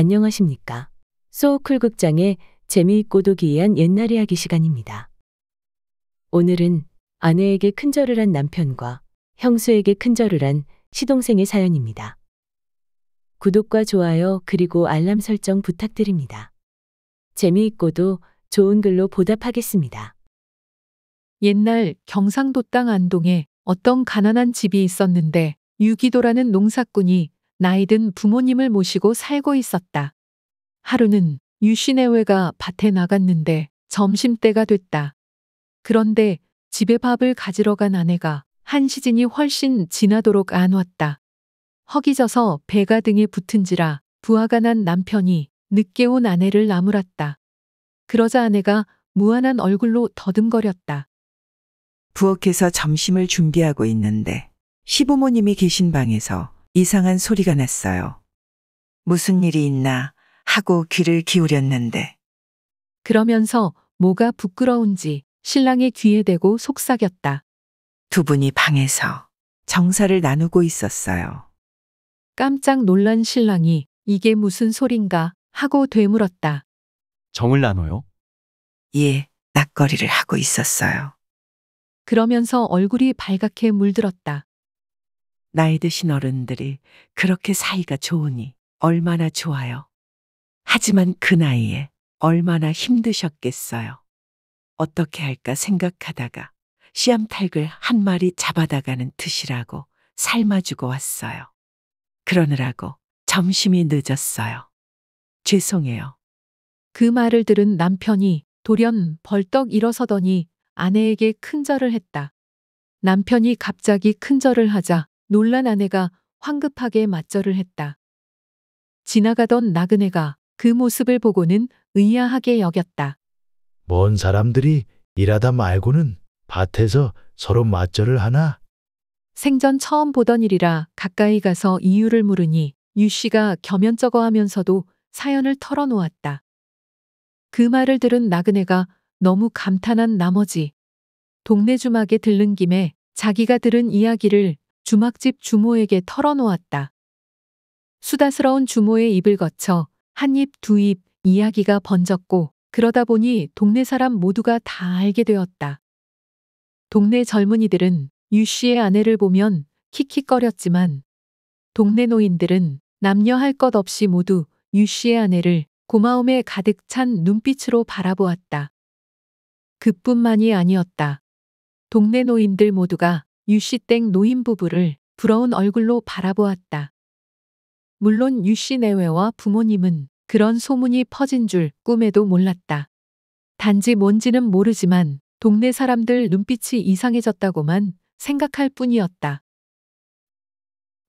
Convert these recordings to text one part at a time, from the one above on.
안녕하십니까. 소쿨 극장의 재미있고도 기이한 옛날 이야기 시간입니다. 오늘은 아내에게 큰절을 한 남편과 형수에게 큰절을 한 시동생의 사연입니다. 구독과 좋아요 그리고 알람 설정 부탁드립니다. 재미있고도 좋은 글로 보답하겠습니다. 옛날 경상도 땅 안동에 어떤 가난한 집이 있었는데 유기도라는 농사꾼이 나이든 부모님을 모시고 살고 있었다. 하루는 유씨내외가 밭에 나갔는데 점심때가 됐다. 그런데 집에 밥을 가지러 간 아내가 한 시즌이 훨씬 지나도록 안 왔다. 허기져서 배가 등에 붙은지라 부하가 난 남편이 늦게 온 아내를 나무랐다. 그러자 아내가 무안한 얼굴로 더듬거렸다. 부엌에서 점심을 준비하고 있는데 시부모님이 계신 방에서 이상한 소리가 났어요. 무슨 일이 있나 하고 귀를 기울였는데 그러면서 뭐가 부끄러운지 신랑의 귀에 대고 속삭였다. 두 분이 방에서 정사를 나누고 있었어요. 깜짝 놀란 신랑이 이게 무슨 소린가 하고 되물었다. 정을 나눠요? 예, 낯거리를 하고 있었어요. 그러면서 얼굴이 발갛게 물들었다. 나이 드신 어른들이 그렇게 사이가 좋으니 얼마나 좋아요. 하지만 그 나이에 얼마나 힘드셨겠어요. 어떻게 할까 생각하다가 씨암탉을 한 마리 잡아다가는 드시라고 삶아주고 왔어요. 그러느라고 점심이 늦었어요. 죄송해요. 그 말을 들은 남편이 돌연 벌떡 일어서더니 아내에게 큰절을 했다. 남편이 갑자기 큰절을 하자 놀란 아내가 황급하게 맞절을 했다. 지나가던 나그네가 그 모습을 보고는 의아하게 여겼다. 먼 사람들이 일하다 말고는 밭에서 서로 맞절을 하나? 생전 처음 보던 일이라 가까이 가서 이유를 물으니 유 씨가 겸연쩍어 하면서도 사연을 털어놓았다. 그 말을 들은 나그네가 너무 감탄한 나머지 동네 주막에 들른 김에 자기가 들은 이야기를 주막집 주모에게 털어놓았다. 수다스러운 주모의 입을 거쳐 한 입, 두 입 이야기가 번졌고 그러다 보니 동네 사람 모두가 다 알게 되었다. 동네 젊은이들은 유 씨의 아내를 보면 킥킥거렸지만 동네 노인들은 남녀 할 것 없이 모두 유 씨의 아내를 고마움에 가득 찬 눈빛으로 바라보았다. 그뿐만이 아니었다. 동네 노인들 모두가 유씨댁 노인 부부를 부러운 얼굴로 바라보았다. 물론 유씨 내외와 부모님은 그런 소문이 퍼진 줄 꿈에도 몰랐다. 단지 뭔지는 모르지만 동네 사람들 눈빛이 이상해졌다고만 생각할 뿐이었다.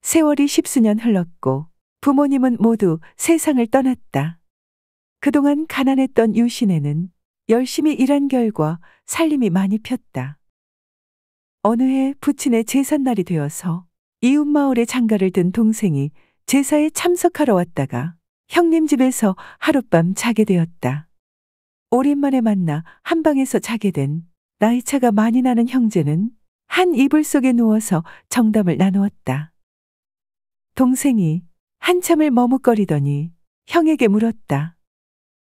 세월이 10수년 흘렀고 부모님은 모두 세상을 떠났다. 그동안 가난했던 유씨네는 열심히 일한 결과 살림이 많이 폈다. 어느 해 부친의 제삿날이 되어서 이웃 마을에 장가를 든 동생이 제사에 참석하러 왔다가 형님 집에서 하룻밤 자게 되었다. 오랜만에 만나 한 방에서 자게 된 나이차가 많이 나는 형제는 한 이불 속에 누워서 정담을 나누었다. 동생이 한참을 머뭇거리더니 형에게 물었다.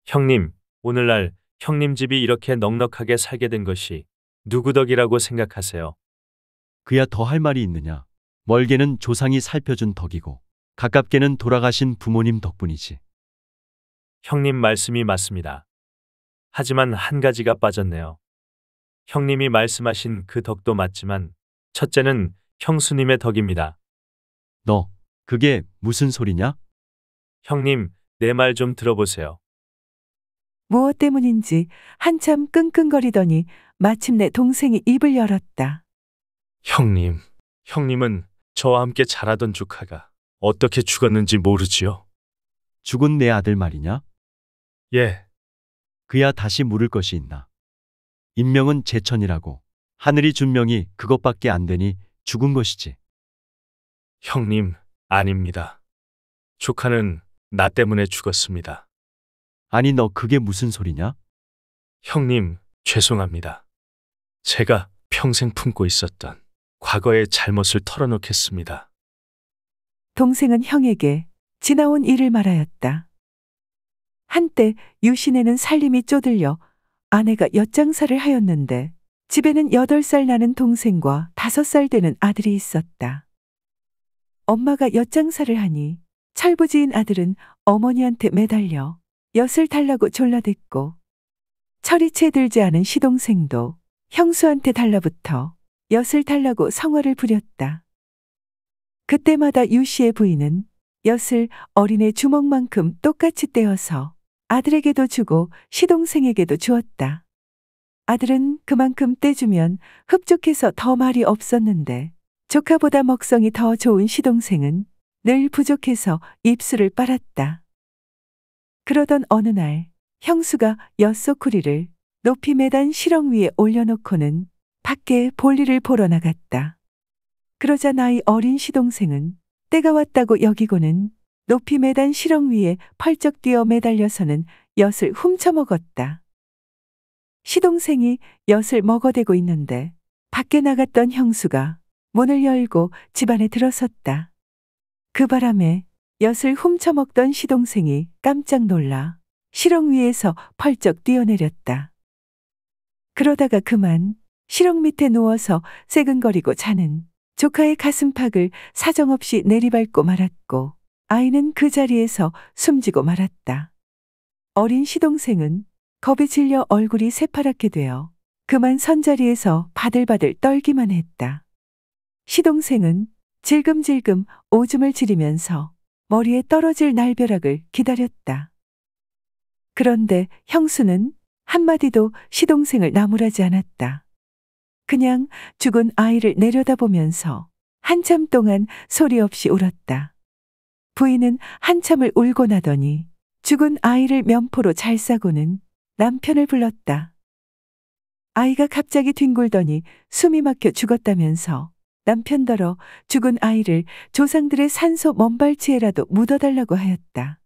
형님, 오늘날 형님 집이 이렇게 넉넉하게 살게 된 것이 누구 덕이라고 생각하세요? 그야 더 할 말이 있느냐. 멀게는 조상이 살펴준 덕이고 가깝게는 돌아가신 부모님 덕분이지. 형님 말씀이 맞습니다. 하지만 한 가지가 빠졌네요. 형님이 말씀하신 그 덕도 맞지만 첫째는 형수님의 덕입니다. 너, 그게 무슨 소리냐? 형님, 내 말 좀 들어보세요. 무엇 때문인지 한참 끙끙거리더니 마침내 동생이 입을 열었다. 형님, 형님은 저와 함께 자라던 조카가 어떻게 죽었는지 모르지요? 죽은 내 아들 말이냐? 예, 그야 다시 물을 것이 있나. 인명은 제천이라고 하늘이 준 명이 그것밖에 안 되니 죽은 것이지. 형님, 아닙니다. 조카는 나 때문에 죽었습니다. 아니 너 그게 무슨 소리냐? 형님, 죄송합니다. 제가 평생 품고 있었던 과거의 잘못을 털어놓겠습니다. 동생은 형에게 지나온 일을 말하였다. 한때 유신에는 살림이 쪼들려 아내가 엿장사를 하였는데 집에는 8살 나는 동생과 5살 되는 아들이 있었다. 엄마가 엿장사를 하니 철부지인 아들은 어머니한테 매달려 엿을 달라고 졸라댔고 철이 채 들지 않은 시동생도 형수한테 달라붙어 엿을 달라고 성화를 부렸다. 그때마다 유씨의 부인은 엿을 어린애 주먹만큼 똑같이 떼어서 아들에게도 주고 시동생에게도 주었다. 아들은 그만큼 떼주면 흡족해서 더 말이 없었는데 조카보다 먹성이 더 좋은 시동생은 늘 부족해서 입술을 빨았다. 그러던 어느 날 형수가 엿소쿠리를 높이 매단 시렁 위에 올려놓고는 밖에 볼일을 보러 나갔다. 그러자 나이 어린 시동생은 때가 왔다고 여기고는 높이 매단 시렁 위에 펄쩍 뛰어 매달려서는 엿을 훔쳐먹었다. 시동생이 엿을 먹어대고 있는데 밖에 나갔던 형수가 문을 열고 집 안에 들어섰다. 그 바람에 엿을 훔쳐먹던 시동생이 깜짝 놀라 시렁 위에서 펄쩍 뛰어내렸다. 그러다가 그만 시렁 밑에 누워서 새근거리고 자는 조카의 가슴팍을 사정없이 내리밟고 말았고 아이는 그 자리에서 숨지고 말았다. 어린 시동생은 겁에 질려 얼굴이 새파랗게 되어 그만 선자리에서 바들바들 떨기만 했다. 시동생은 질금질금 오줌을 지리면서 머리에 떨어질 날벼락을 기다렸다. 그런데 형수는 한마디도 시동생을 나무라지 않았다. 그냥 죽은 아이를 내려다보면서 한참 동안 소리 없이 울었다. 부인은 한참을 울고 나더니 죽은 아이를 면포로 잘 싸고는 남편을 불렀다. 아이가 갑자기 뒹굴더니 숨이 막혀 죽었다면서 남편더러 죽은 아이를 조상들의 산소 먼발치에라도 묻어달라고 하였다.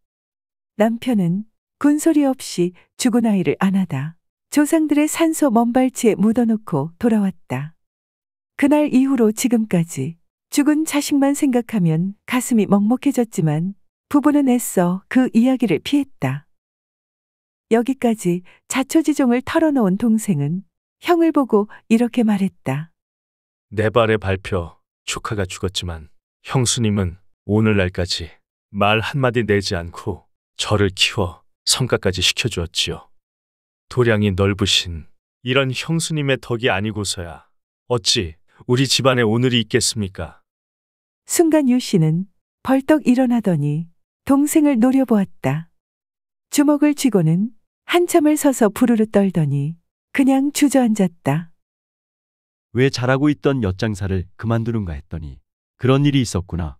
남편은 군소리 없이 죽은 아이를 안아다 조상들의 산소 먼발치에 묻어놓고 돌아왔다. 그날 이후로 지금까지 죽은 자식만 생각하면 가슴이 먹먹해졌지만 부부는 애써 그 이야기를 피했다. 여기까지 자초지종을 털어놓은 동생은 형을 보고 이렇게 말했다. 내 발의 발표, 조카가 죽었지만 형수님은 오늘날까지 말 한마디 내지 않고 저를 키워 성과까지 시켜주었지요. 도량이 넓으신 이런 형수님의 덕이 아니고서야 어찌 우리 집안에 오늘이 있겠습니까? 순간 유씨는 벌떡 일어나더니 동생을 노려보았다. 주먹을 쥐고는 한참을 서서 부르르 떨더니 그냥 주저앉았다. 왜 잘하고 있던 엿장사를 그만두는가 했더니 그런 일이 있었구나.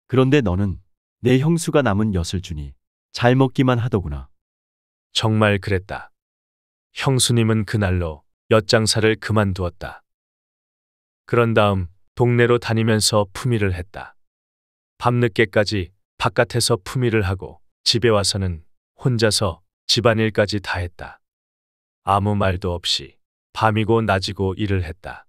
그런데 너는 내 형수가 남은 엿을 주니 잘 먹기만 하더구나. 정말 그랬다. 형수님은 그날로 엿장사를 그만두었다. 그런 다음 동네로 다니면서 품위를 했다. 밤늦게까지 바깥에서 품위를 하고 집에 와서는 혼자서 집안일까지 다 했다. 아무 말도 없이 밤이고 낮이고 일을 했다.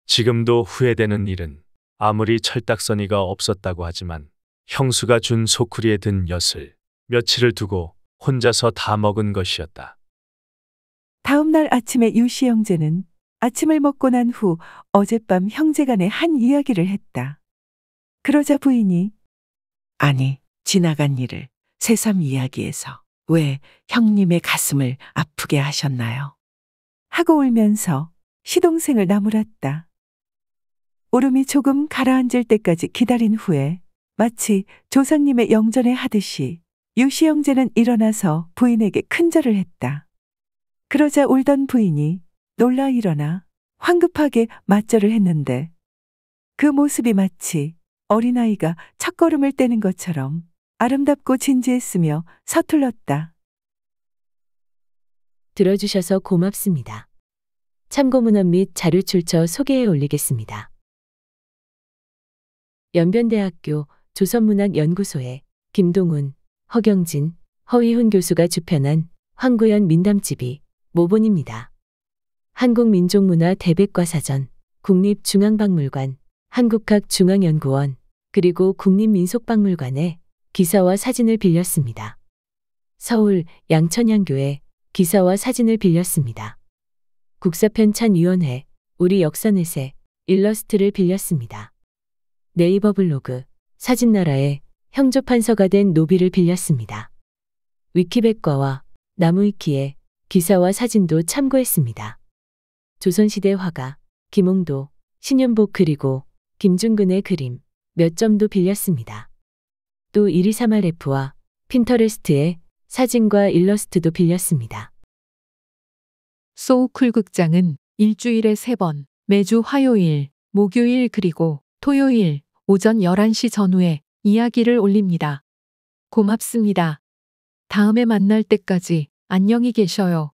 지금도 후회되는 일은 아무리 철딱서니가 없었다고 하지만 형수가 준 소쿠리에 든 엿을 며칠을 두고 혼자서 다 먹은 것이었다. 다음 날 아침에 유씨 형제는 아침을 먹고 난 후 어젯밤 형제간에 한 이야기를 했다. 그러자 부인이 아니, 지나간 일을 새삼 이야기해서 왜 형님의 가슴을 아프게 하셨나요? 하고 울면서 시동생을 나무랐다. 울음이 조금 가라앉을 때까지 기다린 후에 마치 조상님의 영전에 하듯이 유씨 형제는 일어나서 부인에게 큰절을 했다. 그러자 울던 부인이 놀라 일어나 황급하게 맞절을 했는데 그 모습이 마치 어린아이가 첫걸음을 떼는 것처럼 아름답고 진지했으며 서툴렀다. 들어주셔서 고맙습니다. 참고문헌 및 자료 출처 소개해 올리겠습니다. 연변대학교 조선문학연구소의 김동훈, 허경진, 허위훈 교수가 주편한 황구연 민담집이 모본입니다. 한국민족문화 대백과사전, 국립중앙박물관, 한국학중앙연구원, 그리고 국립민속박물관의 기사와 사진을 빌렸습니다. 서울 양천향교회 기사와 사진을 빌렸습니다. 국사편찬위원회, 우리 역사넷에 일러스트를 빌렸습니다. 네이버 블로그, 사진나라에 형조판서가 된 노비를 빌렸습니다. 위키백과와 나무위키에 기사와 사진도 참고했습니다. 조선시대 화가, 김홍도, 신윤복 그리고 김중근의 그림 몇 점도 빌렸습니다. 또 1232F와 핀터레스트의 사진과 일러스트도 빌렸습니다. 소우쿨 극장은 일주일에 3번, 매주 화요일, 목요일 그리고 토요일 오전 11시 전후에 이야기를 올립니다. 고맙습니다. 다음에 만날 때까지 안녕히 계셔요.